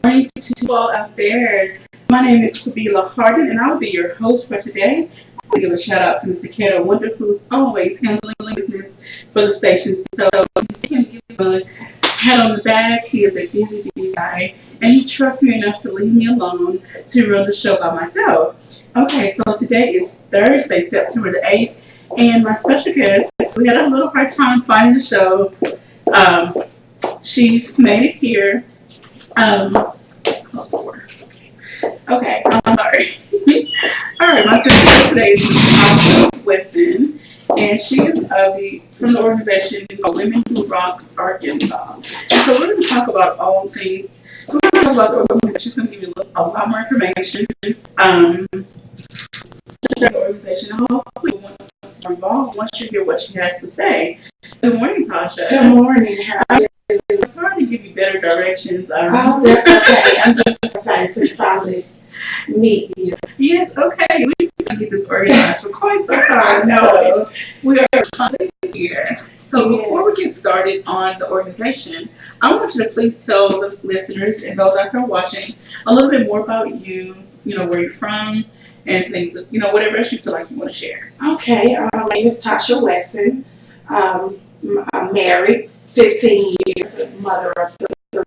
Morning to you all out there. My name is Kabila Harden, and I will be your host for today. I want to give a shout out to Mr. Kato Wonder, who's always handling business for the station. So you see him give a pat on the back. He is a busy guy, and he trusts me enough to leave me alone to run the show by myself. Okay, so today is Thursday, September the 8th, and my special guest, we had a little hard time finding the show. She's made it here. Close the door. Okay, I'm sorry. All right, my special guest today is Wesson, and she is from the organization called Women Who Rock Arkansas. And so we're going to talk about all things. We're going to talk about the organization. She's going to give you a lot more information. The organization, hopefully, once you're involved, once you hear what she has to say. Good morning, Tosha. Good morning. How are you? I'm sorry to give you better directions. Oh, that's okay. I'm just excited to finally meet you. Yes, okay. We've been trying to get this organized for quite some time. So we are finally here. So before we get started on the organization, I want you to please tell the listeners and those out there watching a little bit more about you, where you're from, and things, whatever else you feel like you want to share. Okay. My name is Tosha Wesson. I'm married 15 years, a mother of three.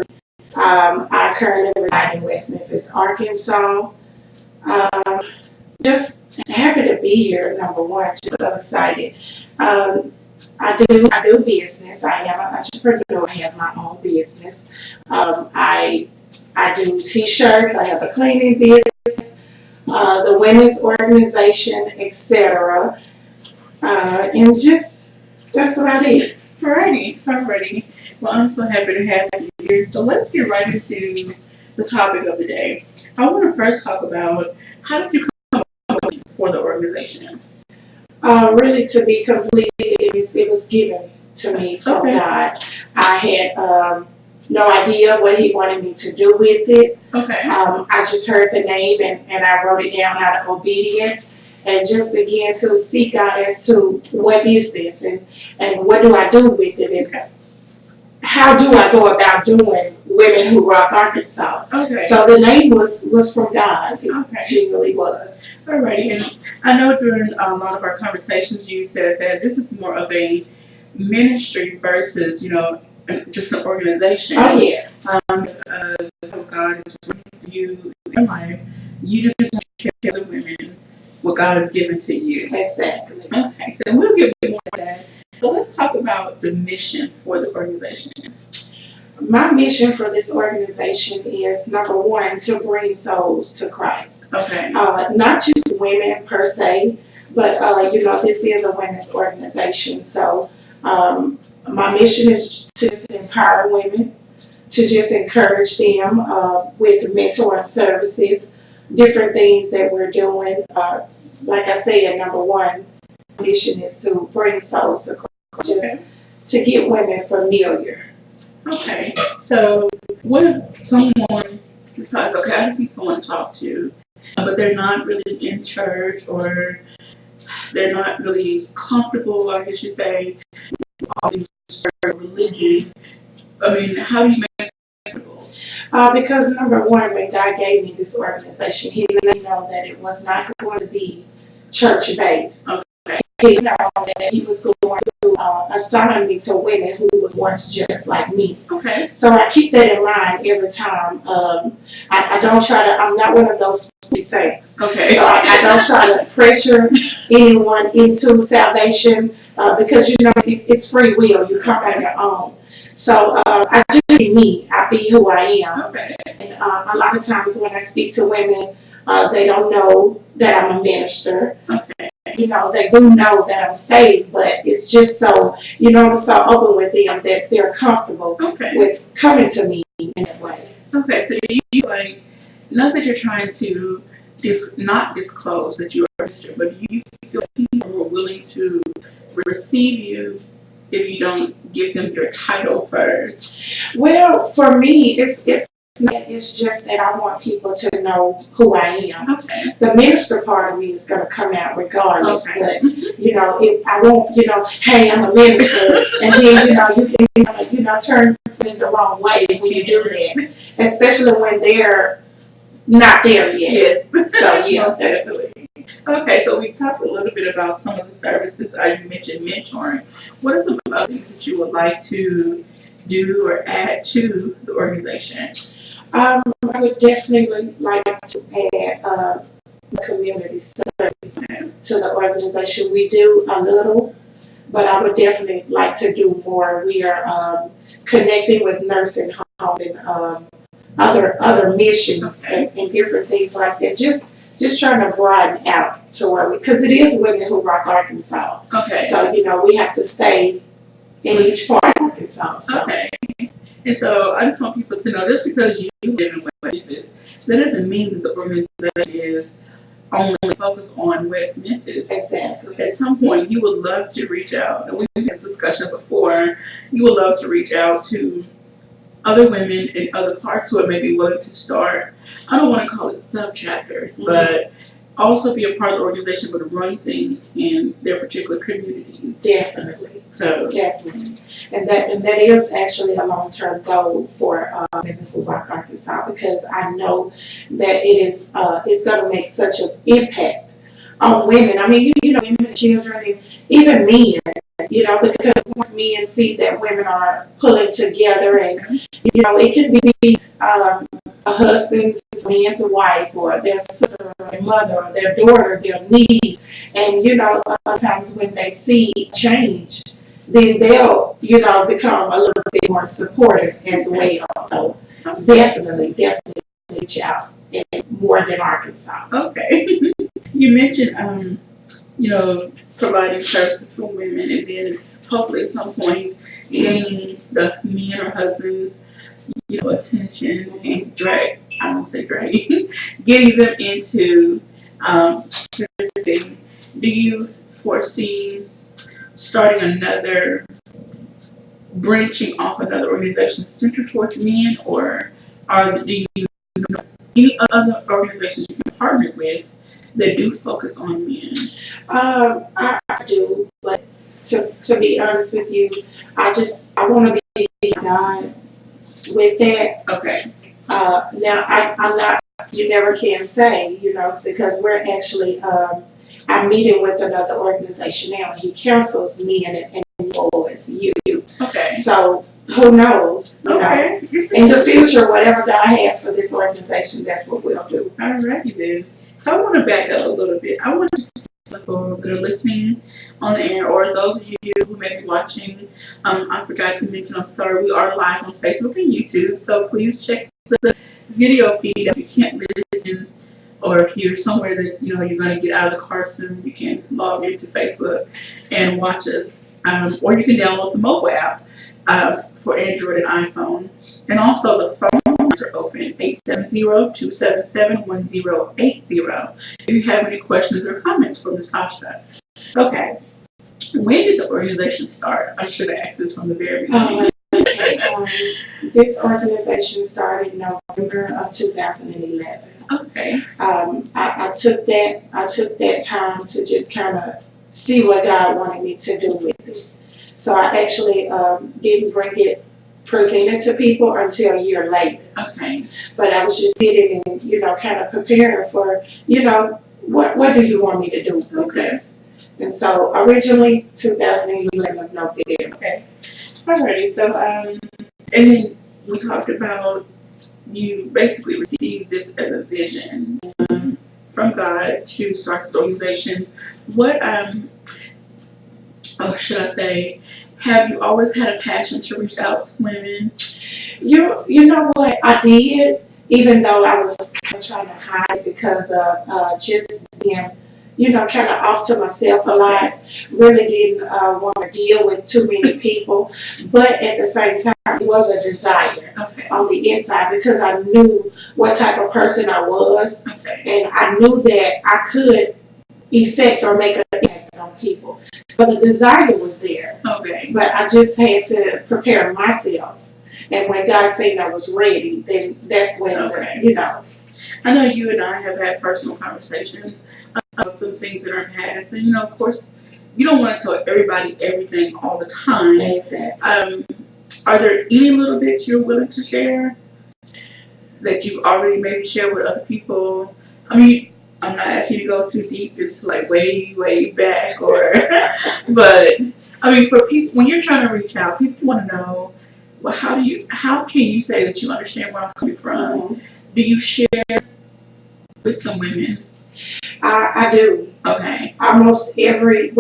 I currently reside in West Memphis, Arkansas. Just happy to be here, number one, just so excited. I do business. I am an entrepreneur. I have my own business. I do t-shirts. I have a cleaning business, the women's organization, etc. And just that's about it. Alrighty. Well, I'm so happy to have you here. So let's get right into the topic of the day. I want to first talk about how did you come up for the organization? Really, to be complete, it was given to me from God. I had no idea what He wanted me to do with it. Okay. I just heard the name and I wrote it down out of obedience. And just began to seek God as to what is this and what do I do with it and how do I go about doing Women Who Rock Arkansas. Okay. So the name was from God. It genuinely was. Alrighty, and I know during a lot of our conversations you said that this is more of a ministry versus just an organization. Oh yes. God is with you in your life. You just want to share with women what God has given to you. Exactly. Okay, so we'll get more of that. So let's talk about the mission for the organization. My mission for this organization is, number one, to bring souls to Christ. Okay. Not just women per se, but this is a women's organization. So my mission is to just empower women, to just encourage them with mentoring services, different things that we're doing. Like I said, number one, mission is to bring souls to Christ, to get women familiar. Okay, so what if someone decides, I just need someone to talk to, but they're not really in church or they're not really comfortable, I guess you say, with all these religion. I mean, how do you make it comfortable? Because number one, when God gave me this organization, He let me know that it was not going to be church-based. Okay. He knew that He was going to assign me to women who was once just like me. Okay. So I keep that in mind every time. I don't try to, I'm not one of those sweet saints. Okay. So I don't try to pressure anyone into salvation because, it's free will. You come on your own. So I just be me. I be who I am. Okay. And a lot of times when I speak to women, they don't know that I'm a minister. Okay. They do know that I'm saved, but it's just so, I'm so open with them that they're comfortable with coming to me in that way. Okay, so you not that you're trying to not disclose that you are a minister, but you feel people are willing to receive you if you don't give them your title first? Well, for me, it's It's just that I want people to know who I am. Okay. The minister part of me is going to come out regardless, Okay. but if I won't, hey, I'm a minister, and then you can turn it the wrong way when you do that, especially when they're not there yet. Yes. So yeah, Most definitely. Okay, so we talked a little bit about some of the services. You mentioned mentoring. What are some other things that you would like to do or add to the organization? I would definitely like to add community service to the organization. We do a little, but I would definitely like to do more. We are connecting with nursing homes and other missions and different things like that. Just trying to broaden out to where because it is Women Who Rock Arkansas. Okay. So we have to stay in each part of Arkansas. So. Okay. And so I just want people to know, just because you live in West Memphis, that doesn't mean that the organization is only focused on West Memphis. Exactly. At some point, you would love to reach out, and we've had this discussion before, you would love to reach out to other women in other parts who are maybe willing to start, I don't want to call it sub-chapters, but also be a part of the organization, but run things in their particular communities. Definitely. So definitely. And that is actually a long-term goal for Women Who Rock Arkansas, because I know that it's going to make such an impact on women. I mean, women, children, and even men. Because once men see that women are pulling together, and it can be a husband's man's wife, or their sister, or their mother, or their daughter, their niece, and a lot of times when they see change, then they'll become a little bit more supportive as well. So definitely reach out, and more than Arkansas. Okay. You mentioned providing services for women, and then hopefully at some point gaining the men or husbands attention and getting them into participating. Do you foresee starting another, branching off another organization centered towards men, or do you know any other organizations you can partner with that do focus on men? I do, but to be honest with you, I want to be God with that. Okay. Now I'm not. You never can say, because we're actually. I'm meeting with another organization now, and he counsels men and boys, youth. Okay. So who knows? Okay. In the future, whatever God has for this organization, that's what we'll do. All righty then. So I want to back up a little bit. I want you to tell people that are listening on the air, or those of you who may be watching. I forgot to mention, I'm sorry, we are live on Facebook and YouTube, so please check the video feed. If you can't listen, or if you're somewhere that you're going to get out of the car soon, you can log into Facebook and watch us. Or you can download the mobile app for Android and iPhone. And also the phone lines are open, 870-277-1080. If you have any questions or comments for Ms. Tosha. Okay. When did the organization start? I should have asked this from the very beginning. This organization started in November of 2011. Okay. I took that time to just kind of see what God wanted me to do with it. So I actually didn't bring it presented to people until a year later. Okay. But I was just sitting and kind of preparing for what do you want me to do with this? And so originally 2011 of November. Okay. Alrighty. So and then we talked about, you basically received this as a vision from God to start this organization. What should I say? Have you always had a passion to reach out to women? You know what, I did, even though I was kind of trying to hide it because of just being kind of off to myself a lot. Really didn't want to deal with too many people, but at the same time, it was a desire on the inside, because I knew what type of person I was, and I knew that I could affect or make an impact on people. So the desire was there, but I just had to prepare myself And when God said I was ready, then that's when, Okay. I know you and I have had personal conversations about some things in our past, and of course, you don't want to tell everybody everything all the time. Exactly. Are there any little bits you're willing to share that you've already maybe shared with other people? I mean, I'm not asking you to go too deep into like way, way back, or, but I mean, for people, when you're trying to reach out, people want to know, well, how can you say that you understand where I'm coming from? Mm-hmm. Do you share with some women? I do. Okay. Almost everything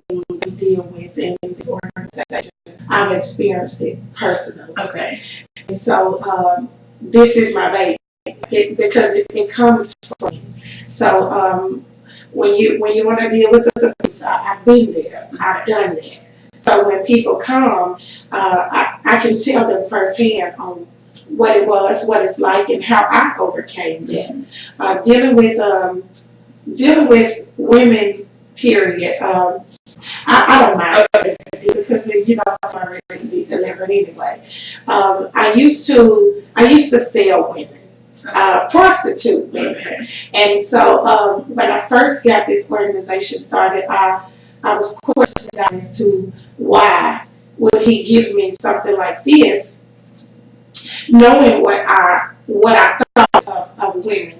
we deal with in this organization, I've experienced it personally. Okay. So this is my baby because it comes from me. So when you want to deal with the abuse, I've been there. I've done that. So when people come, I can tell them firsthand on what it was, what it's like, and how I overcame that. Dealing with women, period. I don't mind because I'm already to be delivered anyway. I used to sell women, prostitute women, and so when I first got this organization started, I was questioning as to why would he give me something like this, knowing what I thought of women.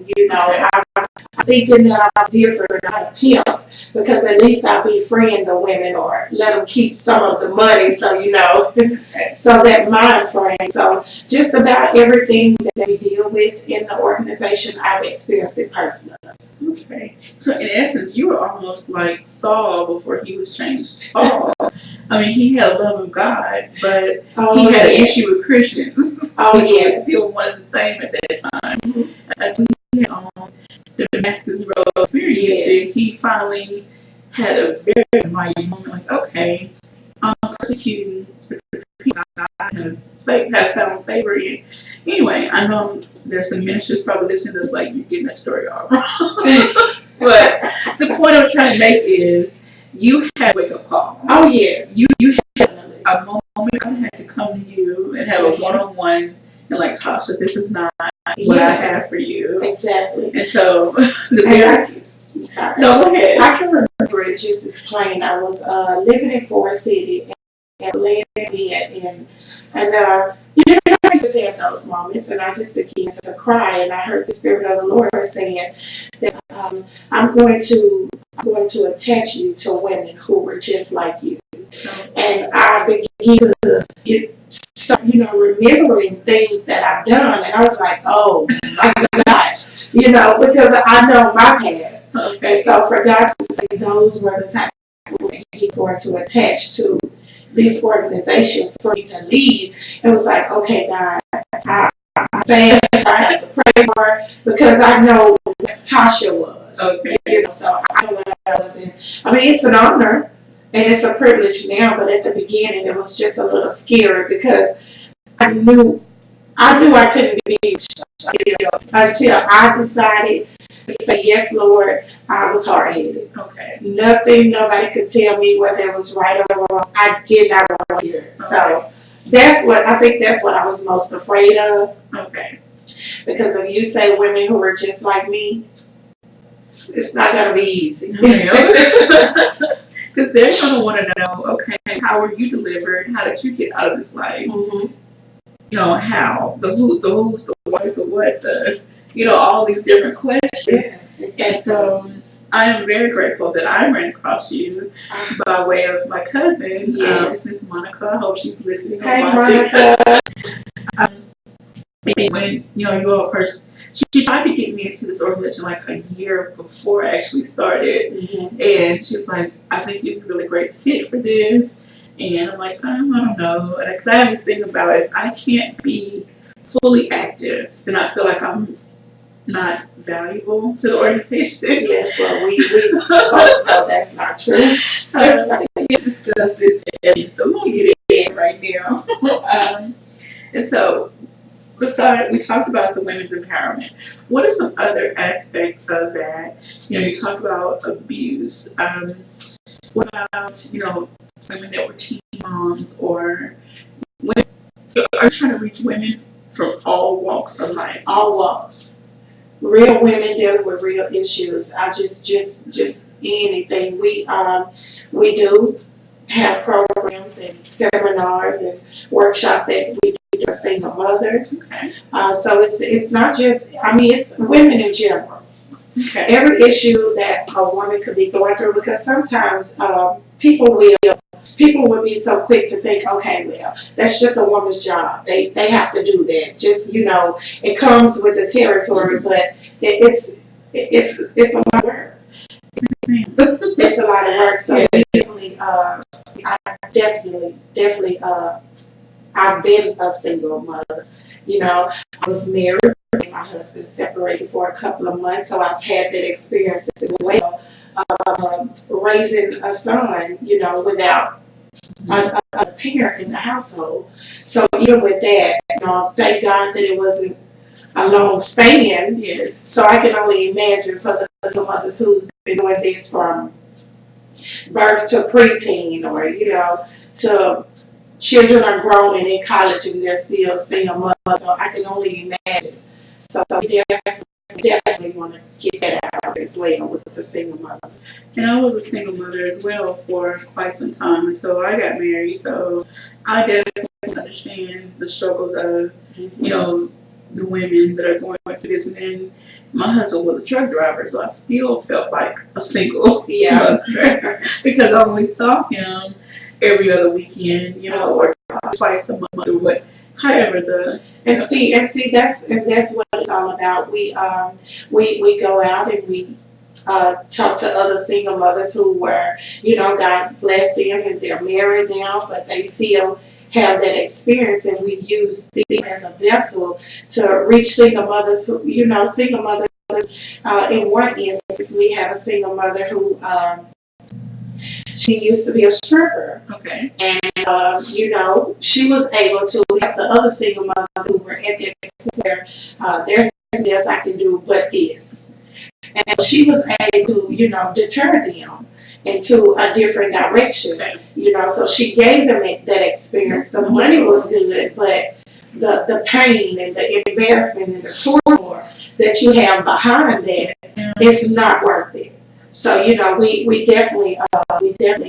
I'm thinking that I'm different, not a pimp, because at least I'll befriend the women or let them keep some of the money. So so that mind frame. So just about everything that we deal with in the organization, I've experienced it personally. Okay. So in essence, you were almost like Saul before he was changed Paul. I mean, he had a love of God, but he had an issue with Christians. He was still one of the same at that time. Mm-hmm. Until he had the Damascus Road experience, he finally had a very mighty moment. Like, okay, I'm persecuting the people God have found favor in. Anyway, I know there's some ministers probably listening to this like, you're getting that story all wrong. But the point I'm trying to make is you had a wake up call. Oh yes. You had a moment God had to come to you and have a one-on-one and like, Tosha, this is not what I have for you. Exactly. And so sorry. No, go ahead. I can remember it just as plain. I was living in Forest City and laying in bed and I just had those moments and I just began to cry and I heard the Spirit of the Lord saying that I'm going to attach you to women who were just like you. And I began to start, remembering things that I've done and I was like, oh my God. Because I know my past. Okay. And so for God to say those were the type of people He's going to attach to this organization for me to lead, it was like, okay, God, I fast, I have to pray more because I know what Tosha was. Okay. So I know what I was in. I mean, it's an honor and it's a privilege now, but at the beginning it was just a little scary because I knew I couldn't be until I decided to say, yes, Lord, I was hard-headed. Okay. Nobody could tell me whether it was right or wrong. I did not want to hear it. Okay. So I think that's what I was most afraid of. Okay. Because if you say women who are just like me, it's not going to be easy. Because they're going to want to know, okay, how were you delivered? How did you get out of this life? Mm-hmm. How, the who, the who's, the what's, the what, all these different questions. Yes, exactly. And so I am very grateful that I ran across you by way of my cousin, Miss Monica. I hope she's listening or watching. Monica. When, you all first, she tried to get me into this organization like a year before I actually started. Mm-hmm. And she was like, I think you'd be a really great fit for this. And I'm like, I don't know. Because I have this thing about if I can't be fully active, then I feel like I'm not valuable to the organization. Yes, well, we both know that's not true. We discussed this, so we'll get it right now. And so, besides, we talked about the women's empowerment. What are some other aspects of that? You talk about abuse. What about, women that were teen moms or women are you trying to reach women from all walks of life? All walks. Real women dealing with real issues. I just anything. We do have programs and seminars and workshops that we do for single mothers. Okay. So it's not just, I mean, it's women in general. Okay. Every issue that a woman could be going through, because sometimes people will be so quick to think, okay, well, that's just a woman's job. They have to do that. Just, it comes with the territory, but it's a lot of work. It's a lot of work. So definitely, I've been a single mother. I was married and my husband separated for a couple of months, so I've had that experience as well. Raising a son, without a parent in the household. So even with that, thank God that it wasn't a long span. Yes. So I can only imagine for the mothers who's been doing this from birth to preteen, or to children are grown and in college and they're still single mothers. So I can only imagine. So we definitely want to get that out as well with the single mothers. And I was a single mother as well for quite some time until I got married. So I definitely understand the struggles of, the women that are going through this. And then my husband was a truck driver, so I still felt like a single mother because I only saw him every other weekend, or twice a month or what. However, and see that's what it's all about. We go out and we talk to other single mothers who were, God bless them and they're married now, but they still have that experience, and we use them as a vessel to reach single mothers who, single mothers. In one instance, we have a single mother who she used to be a stripper. Okay. And, she was able to help the other single mothers who were at that point where there's nothing else I can do but this. And so she was able to, deter them into a different direction. Okay. So she gave them that experience. The money was good, but the pain and the embarrassment and the turmoil that you have behind that, it's not worth it. So, we definitely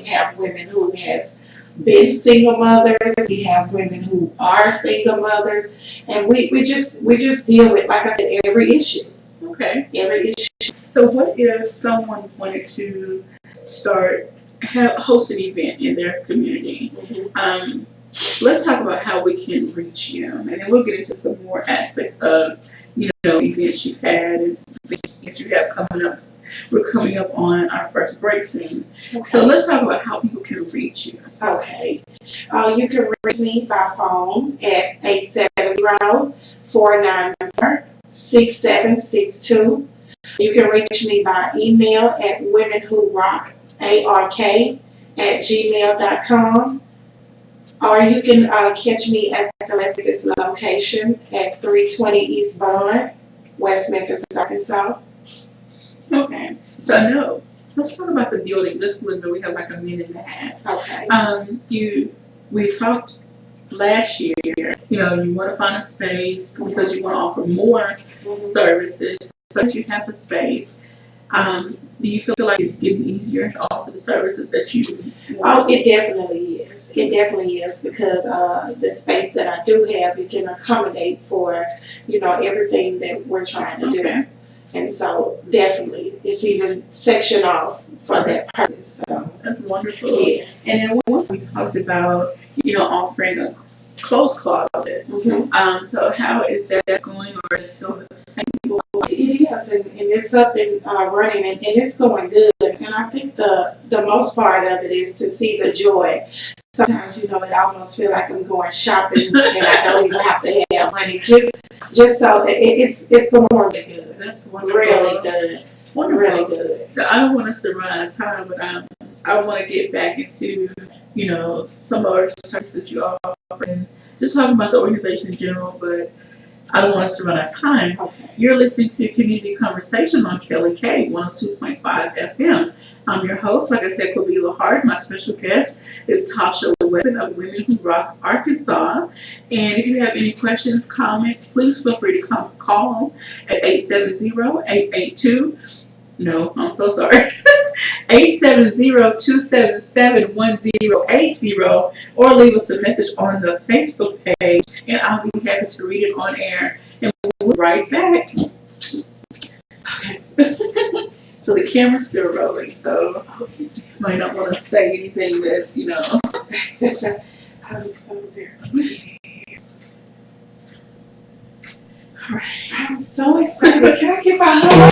have women who has been single mothers. We have women who are single mothers, and we just deal with, like I said, every issue. Okay. Every issue. So what if someone wanted to host an event in their community? Mm-hmm. Let's talk about how we can reach you, and then we'll get into some more aspects of, events you've had and events you have coming up. We're coming up on our first break soon. Okay. So let's talk about how people can reach you. Okay. You can reach me by phone at 870-494-6762. You can reach me by email at womenwhorock@gmail.com. Or you can catch me at the West Memphis location at 320 East Bond, West Memphis, Arkansas. Okay. So let's talk about the building. Just a little bit. We have like a minute and a half. Okay. We talked last year. You want to find a space because you want to offer more services. So that you have a space. Do you feel like it's getting easier to offer the services that you want? Oh, it definitely is. It definitely is, because the space that I do have, it can accommodate for, everything that we're trying to do. And so definitely it's even sectioned off for that purpose. So that's wonderful. Yes. And then once we talked about, offering a clothes closet. Mm-hmm. So how is that going, or is it still sustainable? It is, and it's up and running, and it's going good. And I think the most part of it is to see the joy. Sometimes, it almost feel like I'm going shopping and I don't even have to have money. Just so it's going really good. That's wonderful. Really good. Wonderful. Really good. So I don't want us to run out of time, but I want to get back into, some of our services you offer, and just talking about the organization in general, but I don't want us to run out of time. Okay. You're listening to Community Conversations on Kelly K 102.5 FM. I'm your host, like I said, Kabila Hart. My special guest is Tosha Wesson of Women Who Rock Arkansas. And if you have any questions, comments, please feel free to call at 870-882. No, I'm so sorry. 870-277-1080 or leave us a message on the Facebook page and I'll be happy to read it on air and we'll be right back. Okay. So the camera's still rolling, so you might not want to say anything that's, I was so there. All right. I'm so excited. Can I give a hug?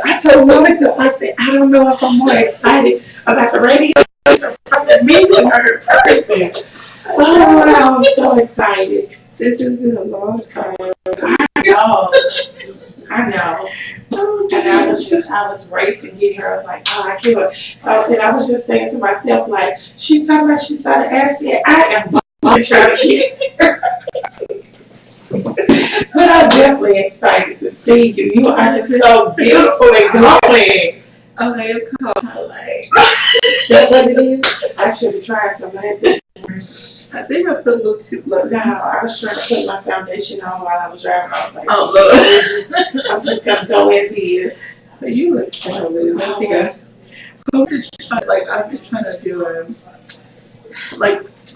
I told Monica, I said, I don't know if I'm more excited about the radio or from the meeting her in person. Oh, I'm so excited. This has been a long time. I know. And I was racing, getting her. I was like, oh, I can't. And I was just saying to myself, like, she's talking about she's about to ask me. I am trying to get her. But I'm definitely excited to see you. You are just so beautiful and glowing. Okay, it's called highlight. Is that what it is? I should have tried some of this. I think I put a little too low. No, I was trying to put my foundation on while I was driving. I was like, oh, look. I'm just going to go as is. You look fabulous. I think I've been trying to do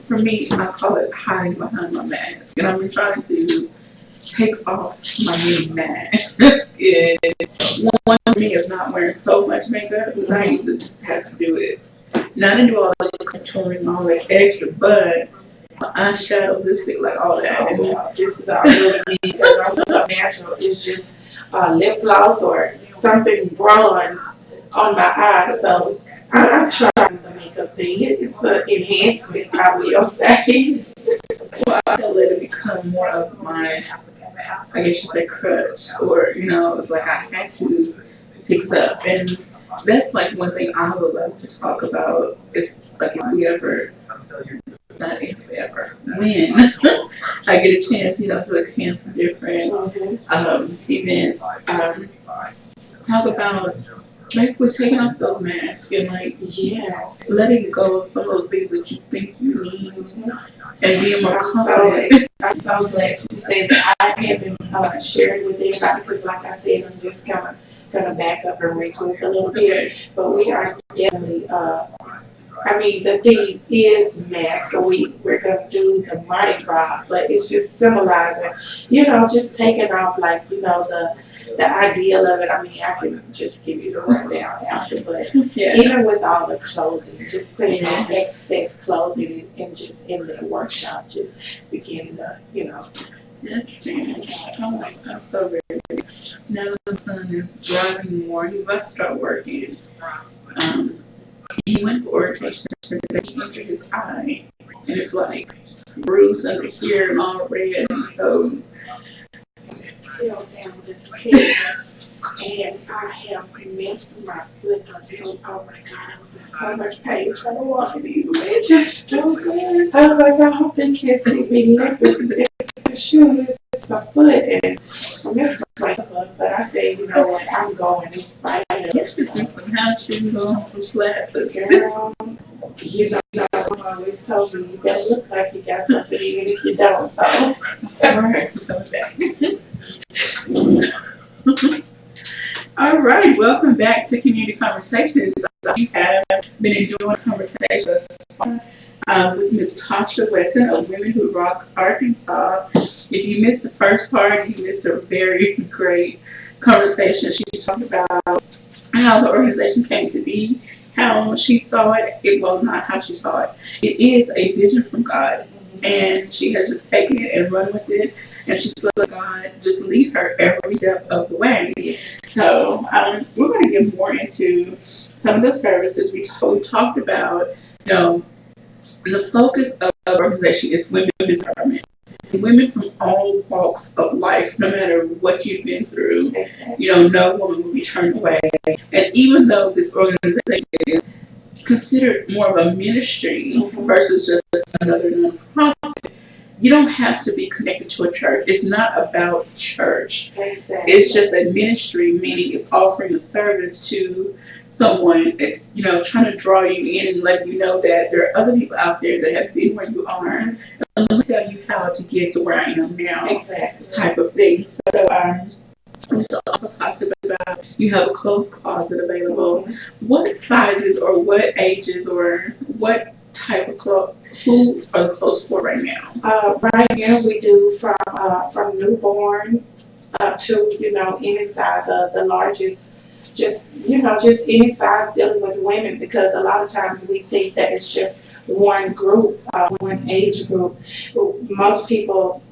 for me, I call it hiding behind my mask. And I've been trying to take off my new mask. And one of me is not wearing so much makeup because I used to just have to do it. Not to do all the contouring and all that extra, but eyeshadow, lipstick, like all that. This is all really me because I'm so natural. It's just lip gloss or something bronze on my eyes. So I'm trying the makeup thing. It's an enhancement, I will say. Well, I feel let it become more of my, I guess you say, crutch, or it's like I had to fix up, and that's like one thing I would love to talk about. Is like when I get a chance, to attend some different events. Talk about basically taking off those masks and letting go of some of those things that you think you need and being more confident. I'm so glad you said that. I haven't shared with anybody because, like I said, I'm just kind of gonna back up and regroup a little bit. But we are definitely. The theme is mask. We're going to do the Mardi Gras, but it's just symbolizing, just taking off, the ideal of it. I can just give you the rundown after, but even with all the clothing, just putting in excess clothing and just in the workshop, just beginning to, Yes, ma'am. I'm so very ready. Now that my son is driving more, he's about to start working. He went for orientation today. He injured his eye, and it's like bruised under here and all red. And so, fell down the stairs, and I have messed my foot up. So, oh my God, I was in so much pain trying to walk in these wedges. I was like, I hope they can't see me limping. It's the shoe, it's just my foot, and I missed my foot. But I said, you know what, I'm going in spite of it. you should do some house shoes on, some flats. Girl, my always told me you better look like you got something even if you don't. So, all right, welcome back to Community Conversations. We have been enjoying conversations with Ms. Tosha Wesson of Women Who Rock Arkansas. If you missed the first part, you missed a very great conversation. She talked about how the organization came to be, how she saw it. Well, not how she saw it. It is a vision from God, and she has just taken it and run with it. And she's let God just lead her every step of the way. So we're going to get more into some of the services. We talked about, the focus of the organization is women's empowerment. Women from all walks of life, no matter what you've been through, no woman will be turned away. And even though this organization is considered more of a ministry versus just another nonprofit, you don't have to be connected to a church. It's not about church. Exactly. It's just a ministry, meaning it's offering a service to someone. It's, trying to draw you in and let you know that there are other people out there that have been where you are. And let me tell you how to get to where I am now. Exactly. Type of thing. So, we also talked about you have a clothes closet available. Mm-hmm. What sizes or what ages or what type of clothes? Who are the clothes for right now? Right now we do from newborn up to any size. The largest, just any size dealing with women, because a lot of times we think that it's just one group, one age group. Most people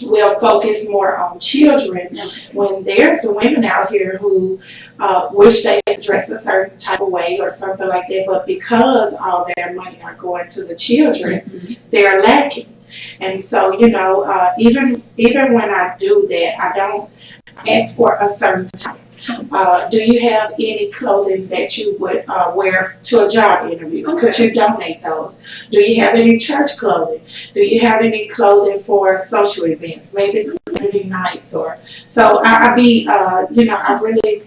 will focus more on children when there's women out here who wish they could dress a certain type of way or something like that, but because all their money are going to the children, mm-hmm. they're lacking. And so, even when I do that, I don't ask for a certain type. Do you have any clothing that you would wear to a job interview? Okay. Could you donate those? Do you have any church clothing? Do you have any clothing for social events? Maybe Saturday nights or so. I really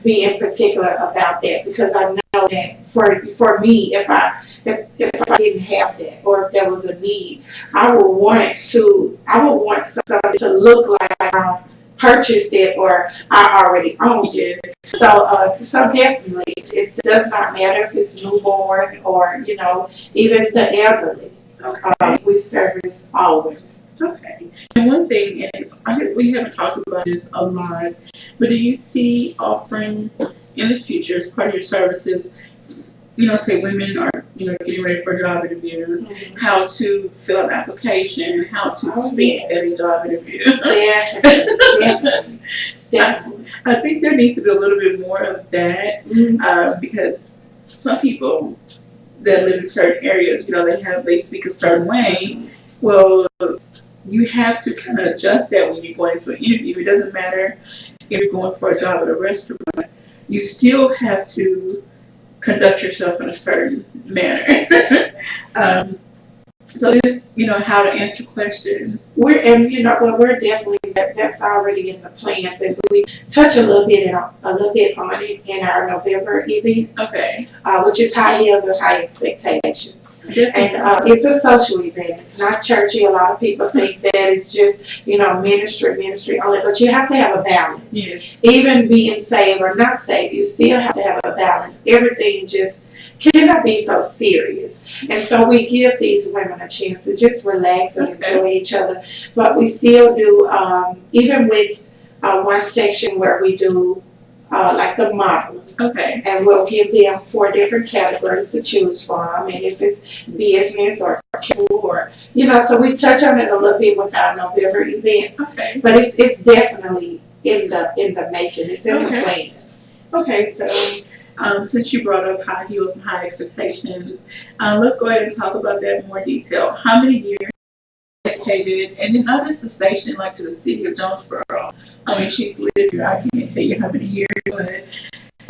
be in particular about that, because I know that for me, if I didn't have that, or if there was a need, I would want something to look like I purchased it or I already owned it. So definitely, it does not matter if it's newborn or even the elderly. Okay. We service all women. Okay. And one thing, and I guess we haven't talked about this a lot, but do you see offering in the future as part of your services, say women are, getting ready for a job interview, mm-hmm. how to fill out an application, how to speak at a job interview? Definitely. I think there needs to be a little bit more of that, mm-hmm. Because some people that live in certain areas, they speak a certain way. Mm-hmm. Well, you have to kind of adjust that when you're going into an interview. It doesn't matter if you're going for a job at a restaurant. You still have to conduct yourself in a certain manner. So this, how to answer questions. We're definitely that's already in the plans, and we touch a little bit on it in our November events. Okay. Which is high heels and high expectations, and it's a social event. It's not churchy. A lot of people think that it's just ministry only, but you have to have a balance. Yes. Even being saved or not saved, you still have to have a balance. Everything just cannot be so serious. And so we give these women a chance to just relax and enjoy each other. But we still do, even with one section where we do like the modeling. Okay. And we'll give them 4 different categories to choose from. And if it's business or so we touch on it a little bit with our November events. Okay. But it's definitely in the making. It's in the plans. Okay, so since you brought up high heels and high expectations, let's go ahead and talk about that in more detail. How many years dedicated, and then not just the station, like to the city of Jonesboro? I mean, she's lived here. I can't tell you how many years, but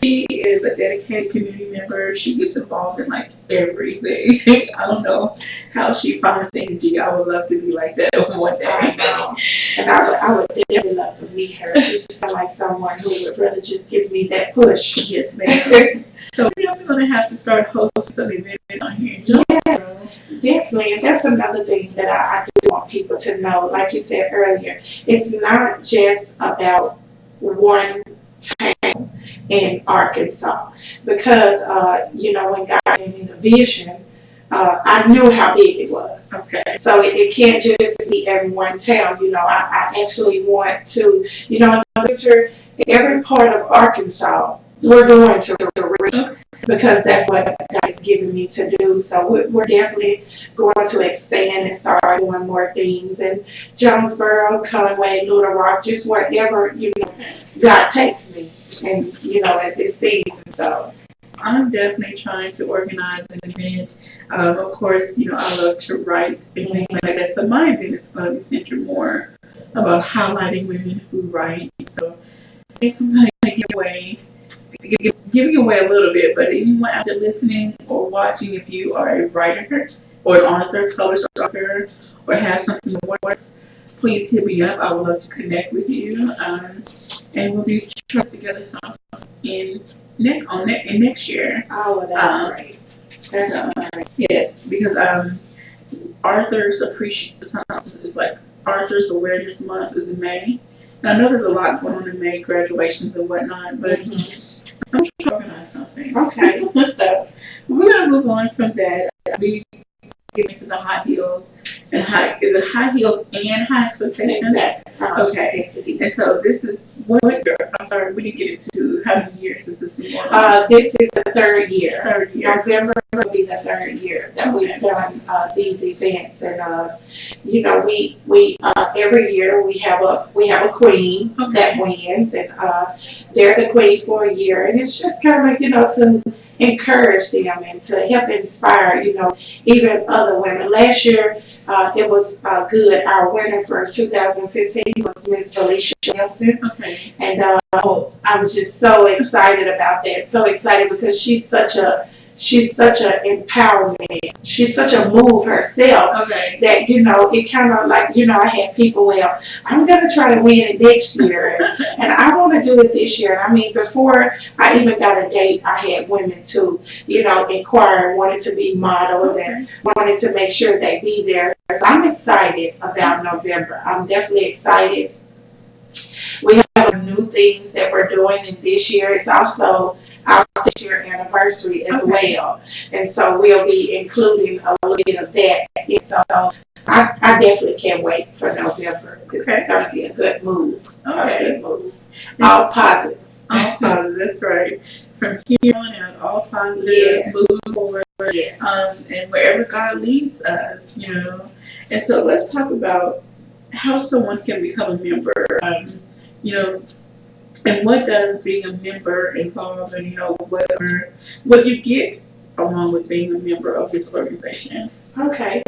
she is a dedicated community member. She gets involved in like everything. I don't know how she finds energy. I would love to be like that one day. I know. And I would definitely love to meet her. She sounds like someone who would really just give me that push. Yes, ma'am. So we're going to have to start hosting some events on here. Yes, definitely. And that's another thing that I do want people to know. Like you said earlier, it's not just about one town in Arkansas, because when God gave me the vision, I knew how big it was. Okay. So it can't just be in one town. I actually want to, in the future, every part of Arkansas we're going to reach, because that's what God has given me to do. So we're definitely going to expand and start doing more things in Jonesboro, Conway, Little Rock, just wherever God takes me, and at this season. So I'm definitely trying to organize an event. Of course, I love to write and things like that. So my event is going to be centered more about highlighting women who write. So somebody giving away a little bit, but anyone out there listening or watching, if you are a writer or an author, published author, or have something in the works, please hit me up. I would love to connect with you. And we'll be trying together something in next year. Oh, well, that's great. That's So, great. yes, because Arthur's appreciation is like Arthur's Awareness Month is in May. And I know there's a lot going on in May, graduations and whatnot, but I'm trying to organize something. Okay. So we're gonna move on from that. We get into the high heels and is it high heels and high expectations? Exactly. Okay. Yes, it is. And so this is what year? I'm sorry, we didn't get into how many years is this been going on? This is the third year. Third year. November will be the third year that we've done these events, and we every year we have a queen that wins, and they're the queen for a year, and it's just kind of to encourage them and to help inspire even other women. Last year it was good. Our winner for 2015 was Miss Felicia Wesson. Okay. And I was just so excited about that. So excited because she's such an empowerment. She's such a move herself. Okay. That it kind of like I had people. Well, I'm gonna try to win it next year, and I want to do it this year. I mean, before I even got a date, I had women to inquire and wanted to be models and wanted to make sure they be there. So I'm excited about November. I'm definitely excited. We have new things that we're doing in this year. It's also our 6-year anniversary as well. And so we'll be including a little bit of that. And so I definitely can't wait for November. It's going to be a good move. A good move. All positive. All positive, that's right. From here on out, all positive, move forward. Yes. And wherever God leads us, And so let's talk about how someone can become a member. And what does being a member involve, and what you get along with being a member of this organization. Okay.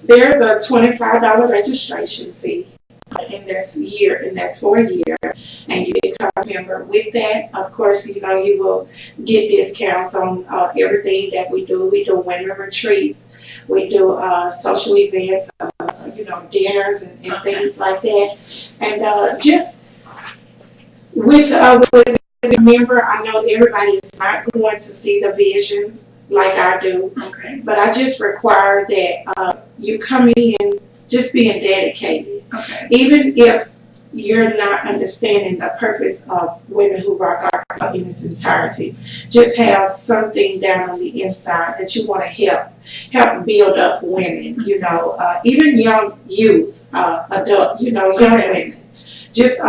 There's a $25 registration fee in that's for a year, and you become a member. With that, of course, you will get discounts on everything that we do. We do women retreats, we do social events, dinners and things like that, and just with a member, I know everybody is not going to see the vision like I do. Okay. But I just require that you come in just being dedicated. Okay. Even if you're not understanding the purpose of Women Who Rock Art in its entirety, just have something down on the inside that you want to help build up women, even young youth, adult, young women. Just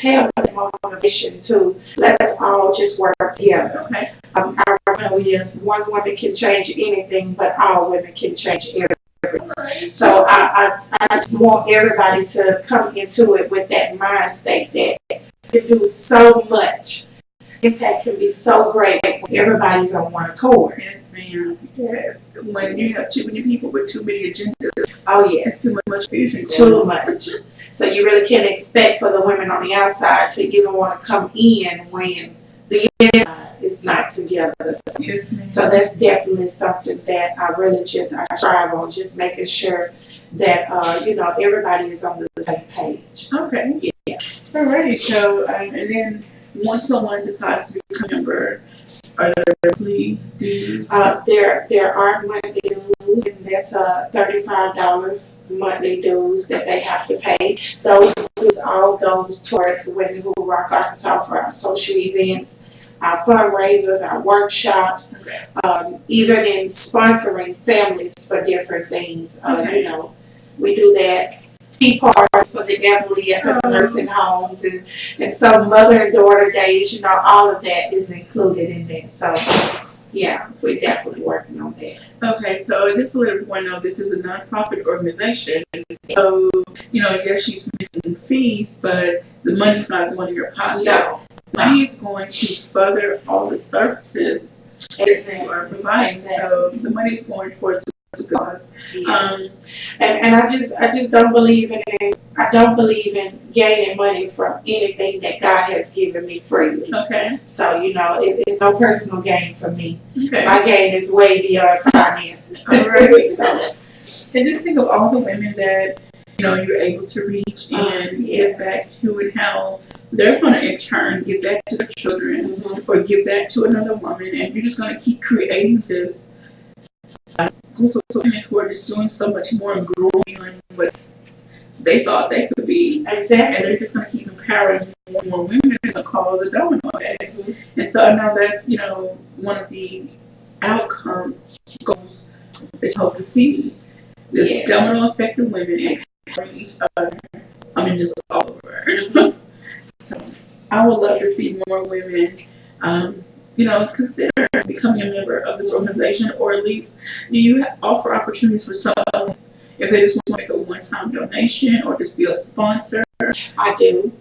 have that motivation to let's all just work together. Okay. Our motto is one woman can change anything, but all women can change everything. So I just want everybody to come into it with that mind state that you can do so much. Impact can be so great when everybody's on one accord. Yes, ma'am. Yes. When you have too many people with too many agendas. Oh yes. It's too much confusion. Too much. So you really can't expect for the women on the outside to even want to come in when the inside is not together. Yes, ma'am. So that's definitely something that I strive on, just making sure that everybody is on the same page. Okay. Yeah. Alrighty. So and then once someone decides to become a member, are there monthly dues? There are monthly dues, and that's $35 monthly dues that they have to pay. Those dues all goes towards Women Who Rock Arkansas for our social events, our fundraisers, our workshops, even in sponsoring families for different things. We do that. Tea parties for the elderly at the nursing homes, and so mother and daughter days, all of that is included in that. So yeah, we're definitely working on that. Okay, so just to let everyone know, this is a nonprofit organization. So, yes, she's making fees, but the money's not going to your pocket. No. Money is going to further all the services that you are providing. So the money's going towards a good cause. Yeah. And I just don't believe in it. I don't believe in gaining money from anything that God has given me freely. Okay. So, it's no personal gain for me. Okay. My gain is way beyond finances. All right. So, and just think of all the women that you're able to reach and give back to, and how they're going to in turn give back to their children or give back to another woman, and you're just going to keep creating this group of women who are just doing so much more and growing beyond what they thought they could be. Exactly. And they're just going to keep empowering more women. It's going to call the domino effect. And so I know that's one of the outcome goals that you hope to see. This domino effect of women exploring each other. I mean, just all over. So I would love to see more women, consider becoming a member of this organization, or at least do you offer opportunities for someone if they just want to make a one-time donation or just be a sponsor? I do.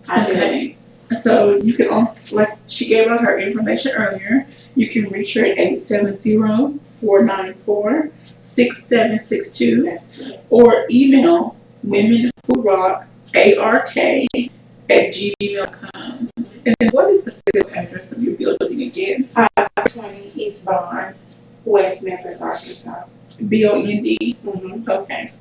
Okay. So you can, like she gave out her information earlier, you can reach her at 870-494-6762. That's true. Or email womenwhorock@gmail.com. And then what is the physical address of your building again? 20 East Barn, West Memphis, Arkansas. BOND? Mm-hmm. Okay.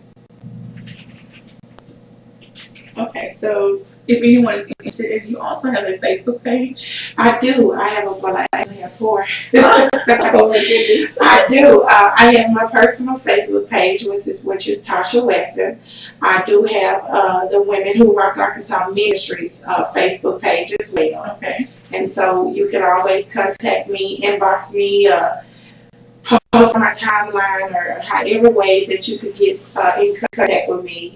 Okay, so if anyone is interested, you also have a Facebook page? I do. I actually have 4. Oh my goodness. I do. I have my personal Facebook page, which is Tosha Wesson. I do have the Women Who Rock Arkansas Ministries Facebook page as well. Okay. And so you can always contact me, inbox me, post on my timeline, or however way that you could get in contact with me.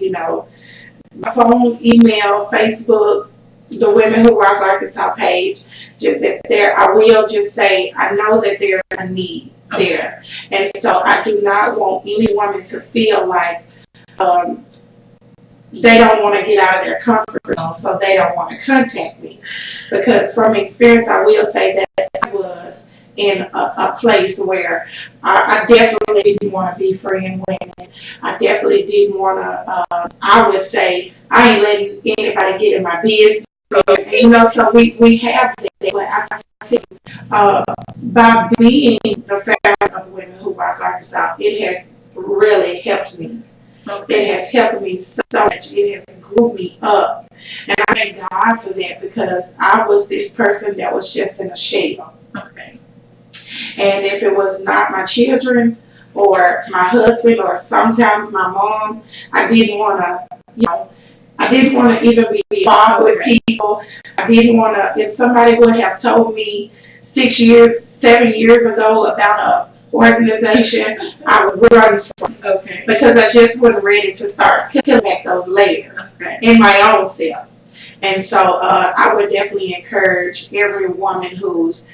My phone, email, Facebook, the Women Who Rock Arkansas page. Just if I will just say, I know that there's a need there. And so I do not want any woman to feel like they don't want to get out of their comfort zone, so they don't want to contact me. Because from experience, I will say that I was in a place where I definitely didn't want to be friend women. I definitely didn't want to, I would say, I ain't letting anybody get in my business. So we have that. But I tell you, by being the founder of Women Who Rock Arkansas, it has really helped me. Okay. It has helped me so much. It has grew me up. And I thank God for that, because I was this person that was just in a shell. Okay. And if it was not my children or my husband or sometimes my mom, I didn't want to, I didn't want to even be involved with people. I didn't want to, if somebody would have told me 6 years, 7 years ago about a organization, I would run from it. Okay. Because I just wasn't ready to start peeling back those layers in my own self. And so I would definitely encourage every woman who's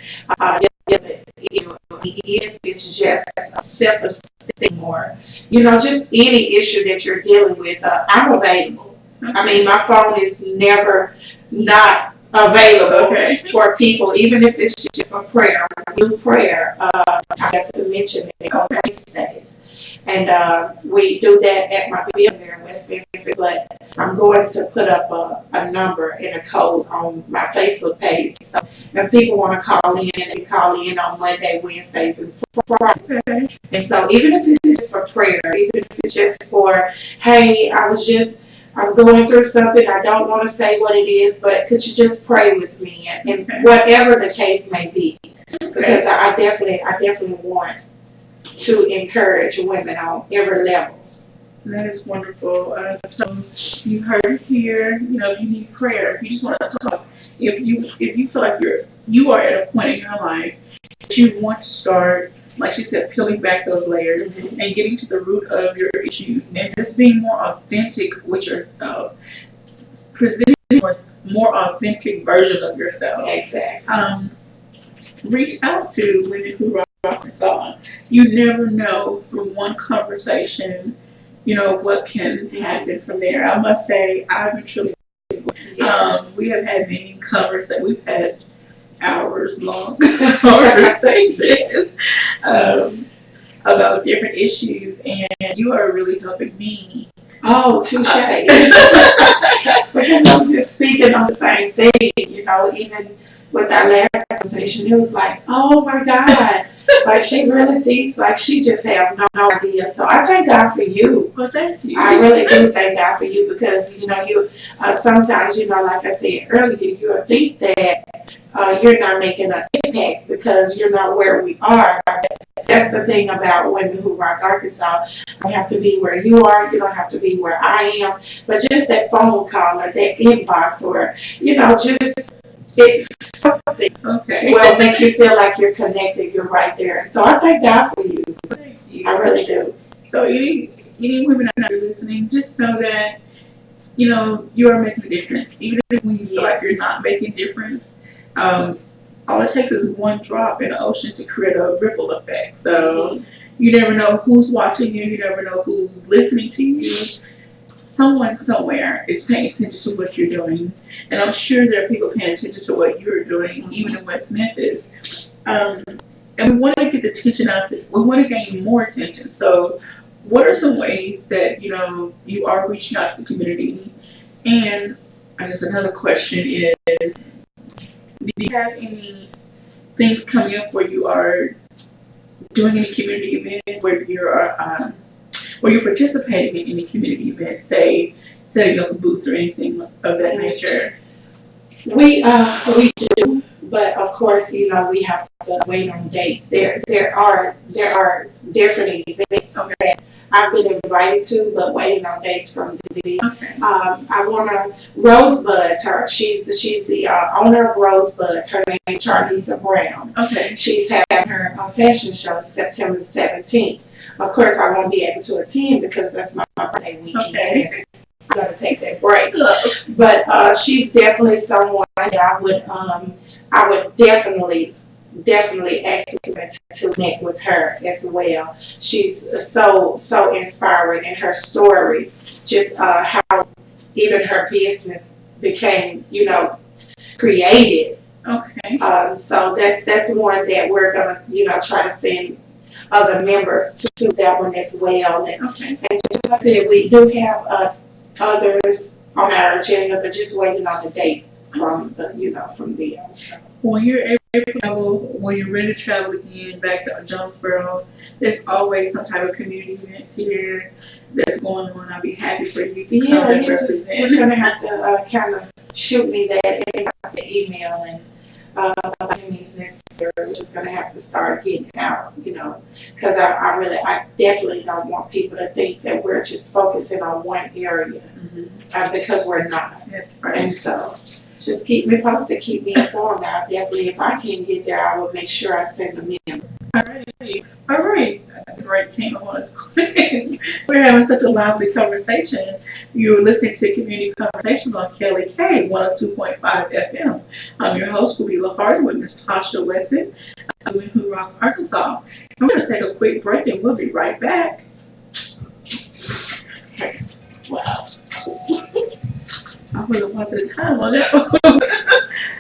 it's just self-esteem or just any issue that you're dealing with. I'm available. Okay. I mean, my phone is never not available for people, even if it's just for prayer. When I do prayer, I got to mention it on Wednesdays. And we do that at my building there in West Memphis. But I'm going to put up a number and a code on my Facebook page. So if people want to call in, they can call in on Monday, Wednesdays, and Fridays. Okay. And so even if it's just for prayer, even if it's just for, hey, I'm going through something, I don't want to say what it is, but could you just pray with me? And whatever the case may be. Because I definitely want to encourage women on every level. That is wonderful. So you heard it here. If you need prayer, if you just want to talk, if you feel like you are at a point in your life that you want to start, like she said, peeling back those layers and getting to the root of your issues and just being more authentic with yourself, presenting a more authentic version of yourself. Exactly. Reach out to Women Who Rock Arkansas. You never know from one conversation, what can happen from there. I must say, I've been truly. We have had many conversations. We've had hours long conversations about different issues, and you are really helping me. Oh, touche. Because I was just speaking on the same thing, even with our last conversation, it was like, oh my God, like she really thinks like she just have no idea. So I thank God for you. Well, thank you. I really do thank God for you because, you sometimes, like I said earlier, you'll think that you're not making an impact because you're not where we are. That's the thing about Women Who Rock Arkansas. You don't have to be where you are. You don't have to be where I am. But just that phone call or that inbox or, just it's something Okay. will make you feel like you're connected. You're right there. So I thank God for you. Thank you. I really do. So any women that are listening, just know that, you are making a difference. Even when you feel like you're not making a difference, all it takes is one drop in the ocean to create a ripple effect. So you never know who's watching you. You never know who's listening to you. Someone somewhere is paying attention to what you're doing. And I'm sure there are people paying attention to what you're doing, even in West Memphis. And we want to get the attention out there. We want to gain more attention. So what are some ways that, you are reaching out to the community? And I guess another question is, do you have any things coming up where you are doing any community event, where you're participating in any community event, say setting up a booth or anything of that nature? We do, but of course, we have to wait on dates. There are different events that I've been invited to, but waiting on dates from the. Okay. I want to Rosebuds. She's the owner of Rosebuds. Her name is Charlisa Brown. Okay. She's having her fashion show September 17th. Of course, I won't be able to attend because that's my birthday weekend. Okay. I'm gonna take that break. But she's definitely someone that I would definitely ask you to connect with her as well. She's so inspiring in her story, just how even her business became, created. Okay. So that's one that we're gonna, try to send other members to that one as well. And just like I said, we do have others on our agenda, but just waiting on the date from the. So. When you're able to travel, when you're ready to travel again back to Jonesboro, there's always some type of community events here that's going on. I'll be happy for you to come and represent. Just gonna have to kind of shoot me that email and. By any means necessary, we're just gonna have to start getting out, because I definitely don't want people to think that we're just focusing on one area, because we're not. Yes, right. And so, just keep me posted, keep me informed. I definitely, if I can get there, I will make sure I send them in. All right. The break came on us quick. We're having such a lively conversation. You're listening to Community Conversations on Kelly K 102.5 FM. I'm your host, Kubila Hardin, with Ms. Tosha Wesson, Women Who Rock Arkansas. I'm going to take a quick break and we'll be right back. Okay. Wow. I wasn't watching the time on that.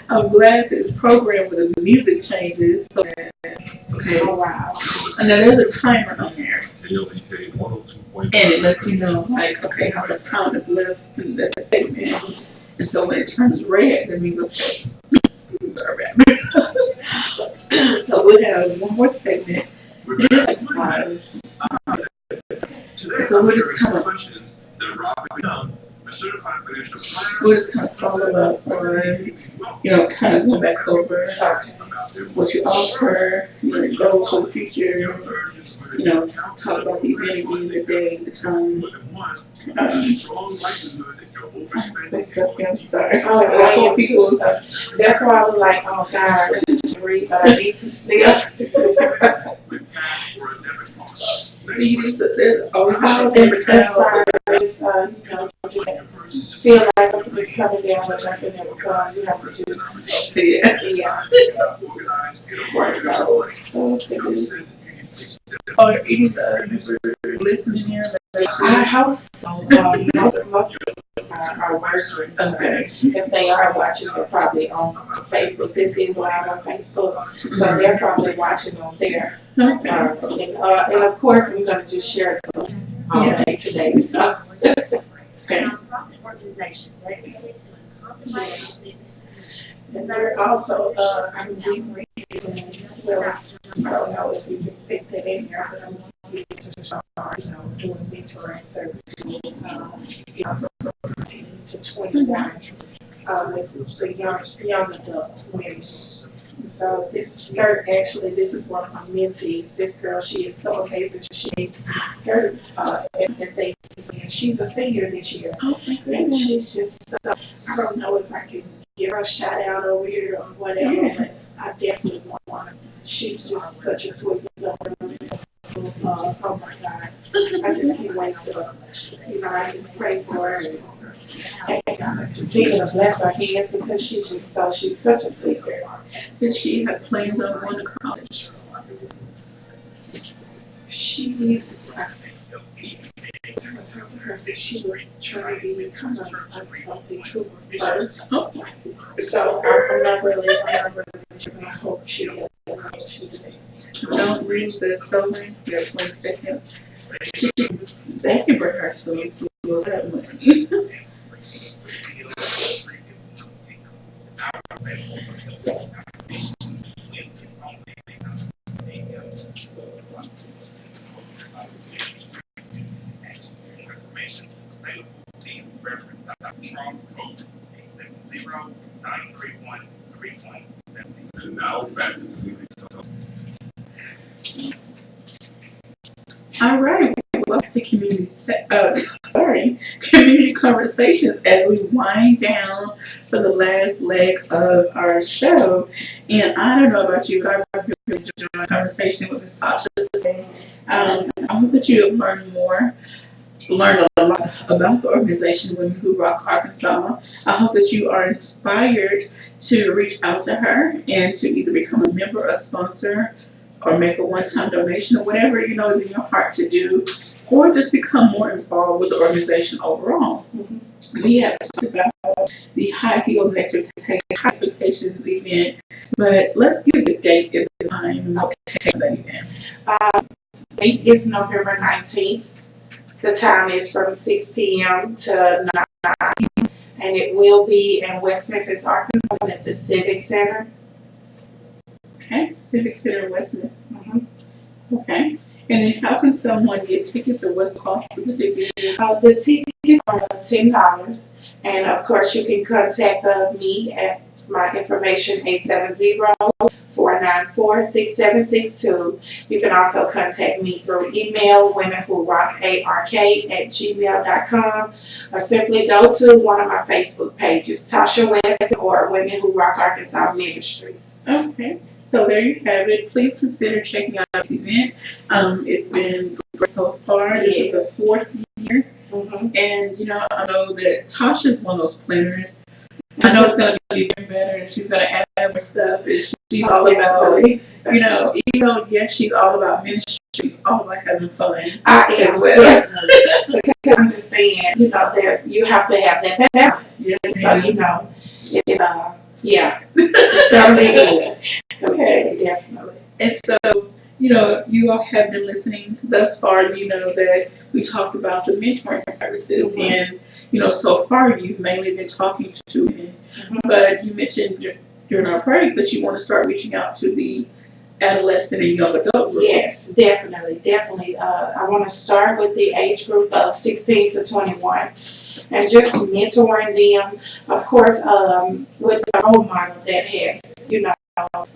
I'm glad this program with the music changes. So that, okay. Oh, wow. And now there's a timer on there. And it lets you know, like, okay, how much time is left in that segment. And so when it turns red, that means, okay. So we'll have one more segment. It's like 5. So we're just kind of follow up or, kind of go back over what you offer, your goals for the future, talk about the event again, the day, the time. I'm sorry. Oh, people. That's why I was like, oh God, I need to sleep. That's fine. Just feel like it's coming down, but nothing that will come. You have to do. Yeah. It's one of those. or any of the other members listening here? I hope so. Most of them are working. So Okay. if they are watching, they're probably on Facebook. This is live on Facebook, so they're probably watching on there. Okay. And of course, I'm going to just share it all day today. So. Okay. And we're also, I'm getting ready to, well, I don't know if you can fix it in here, but I'm going to start, doing mentoring services, from 18 to 21, with the young adult women. So this skirt, actually, this is one of my mentees. This girl, she is so amazing. She makes skirts, and things. And she's a senior this year. And she's just, so, I don't know if I can give her a shout out over here or whatever, but I definitely want her. She's just such a sweet little girl. So, oh my God. I just can't wait to, I just pray for her and ask God to continue to bless her hands because she's such a sweet girl. Did she have plans on going to college? I told her that she was trying to become a something trooper first. So I'm not really sure, but I hope she does. Don't read the summary. Your 1 second. They can bring her some that money. And now back to the All right, welcome to community conversations as we wind down for the last leg of our show. And I don't know about you, but I've really enjoyed my conversation with Ms. Tosha today. I hope that you have learned a lot about the organization Women Who Rock Arkansas. I hope that you are inspired to reach out to her and to either become a member, a sponsor, or make a one-time donation, or whatever is in your heart to do, or just become more involved with the organization overall. We have talked about the High Heels and Expectations event, but let's give the date and the time and what for that event. Date is November 19th. The time is from 6 p.m. to 9, and it will be in West Memphis, Arkansas, at the Civic Center. Okay, Civic Center, West Memphis. Okay, and then how can someone get tickets, or what's the cost of the ticket? The tickets are $10, and of course you can contact me at my information 870-494-6762. You can also contact me through email, womenwhorock@gmail.com, or simply go to one of my Facebook pages, Tosha Wesson or Women Who Rock Arkansas Ministries. Okay, so there you have it. Please consider checking out this event. It's been great so far. This is the 4th year, and I know that Tasha's one of those planners. I know it's going to be even better, and she's going to add more stuff. And she's all about, even though, yes, she's all about ministry, she's all about having fun as well. Definitely. Because understand, that you have to have that balance. Yes, so, it's going to be good. Okay, definitely. And so, you all have been listening thus far. You know that we talked about the mentoring services, and so far you've mainly been talking to women, but you mentioned during our break that you want to start reaching out to the adolescent and young adult group. Yes, definitely. I want to start with the age group of 16 to 21, and just mentoring them. Of course, with the role model that has,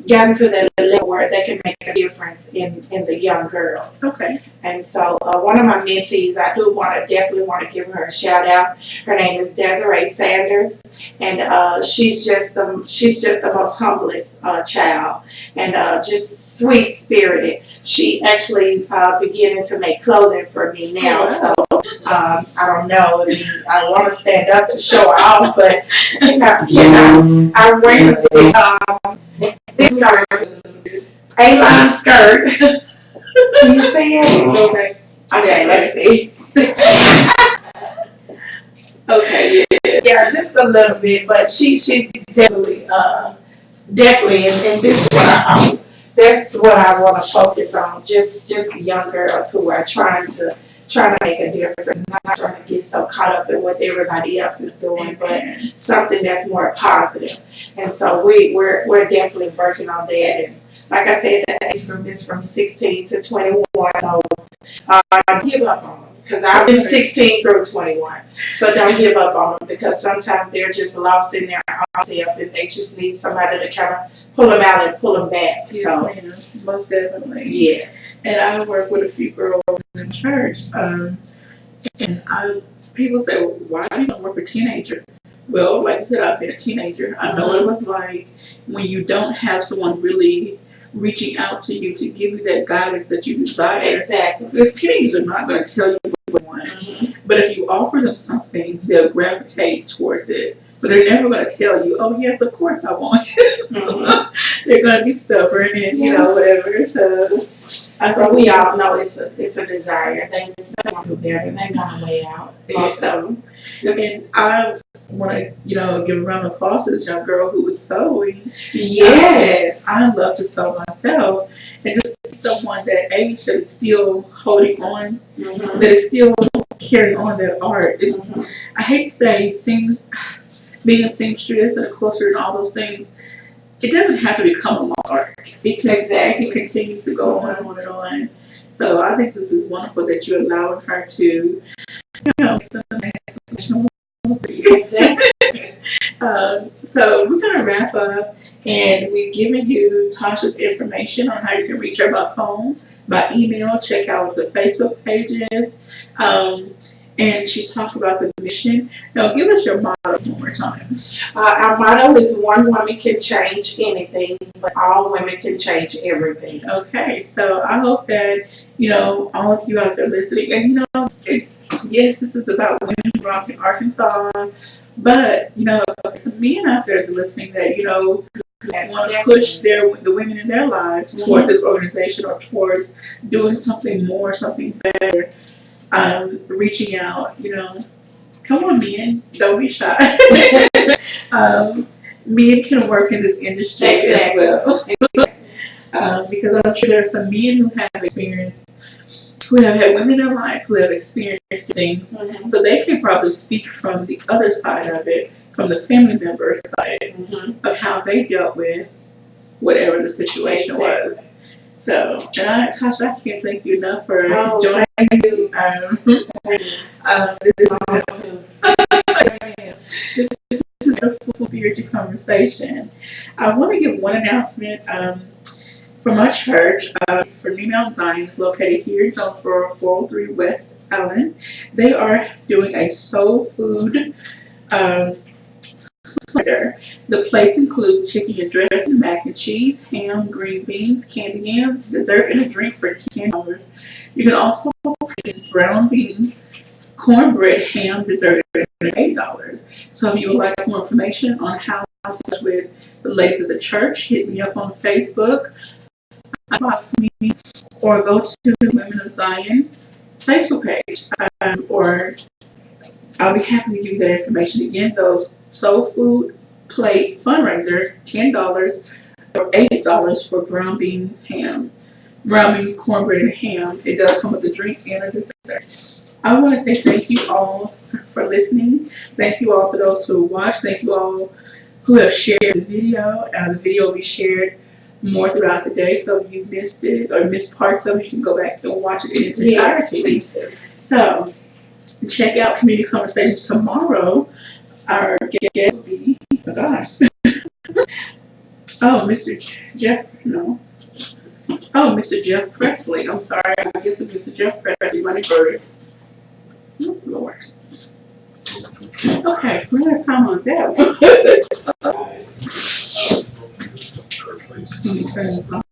gotten to that level where they can make a difference in the young girls. Okay. And so one of my mentees, I do definitely want to give her a shout out. Her name is Desiree Sanders, and she's just the most humblest child, and just sweet spirited. She actually beginning to make clothing for me now. So I don't know. I want to stand up to show her off, but I wear this skirt, A-line skirt. Can you see it? Okay. Okay, let's see. Okay, yeah. Yeah, just a little bit, but she's definitely definitely, and this is what that's what I want to focus on. Just young girls who are trying to make a difference, not trying to get so caught up in what everybody else is doing, but something that's more positive. And so we're definitely working on that. And like I said, the age group is from 16 to 21. So don't give up on them, because I've been 16 through 21. So don't give up on them, because sometimes they're just lost in their own self and they just need somebody to kind of pull them out and pull them back. Yes, So ma'am. Most definitely. yes. And I work with a few girls in church, and people say, well, why do you not work with teenagers? Well, like I said, I've been a teenager. I know what it was like when you don't have someone really reaching out to you to give you that guidance that you desire. Exactly. Because teenagers are not going to tell you what they want. But if you offer them something, they'll gravitate towards it. But they're never going to tell you, oh, yes, of course I want it. They're going to be stubborn and, whatever. So I But think we all know it's a desire. They want to do better. They want a way out. Most of them. And I want to, give a round of applause to this young girl who was sewing. Yes. I love to sew myself. And just someone that age that is still holding on, that is still carrying on that art. I hate to say, being a seamstress and a quilter and all those things, it doesn't have to become a long art. It can continue to go on and on and on. So I think this is wonderful that you're allowing her to, something nice. Exactly. So we're going to wrap up, and we've given you Tosha's information on how you can reach her by phone, by email. Check out the Facebook pages. And she's talked about the mission. Now, give us your motto one more time. Our motto is one woman can change anything, but all women can change everything. Okay, so I hope that, all of you out there listening, and, yes, this is about women who rock in Arkansas, but, some men out there listening that, want to push the women in their lives towards this organization or towards doing something more, something better. Reaching out, come on, men, don't be shy. Men can work in this industry as well. Because I'm sure there are some men who have experienced, who have had women in their life who have experienced things, so they can probably speak from the other side of it, from the family member side of how they dealt with whatever the situation was. So, Tosha, I can't thank you enough for joining me. This is a full spirited conversation. I want to give one announcement from our church. For New Mount Zion, is located here in Jonesboro, 403 West Allen. They are doing a soul food fundraiser. The plates include chicken and dressing, mac and cheese, ham, green beans, candy yams, dessert, and a drink for $10. You can also purchase brown beans, cornbread, ham, dessert, and $8. So if you would like more information on how to touch with the ladies of the church, hit me up on Facebook, inbox me, or go to the Women of Zion Facebook page, or I'll be happy to give you that information. Again, those soul food plate fundraiser, $10 or $8 for brown beans, cornbread, and ham. It does come with a drink and a dessert. I want to say thank you all for listening. Thank you all for those who watched. Thank you all who have shared the video. The video will be shared more throughout the day, so if you missed it or missed parts of it, you can go back and watch it in its entirety. Please do. So, check out Community Conversations tomorrow. Our guest will be, oh gosh. Mr. Jeff Presley. I'm sorry. I guess it's Mr. Jeff Presley, Money Bird. Oh, Lord. Okay, we're out of time on that. Let me turn this off.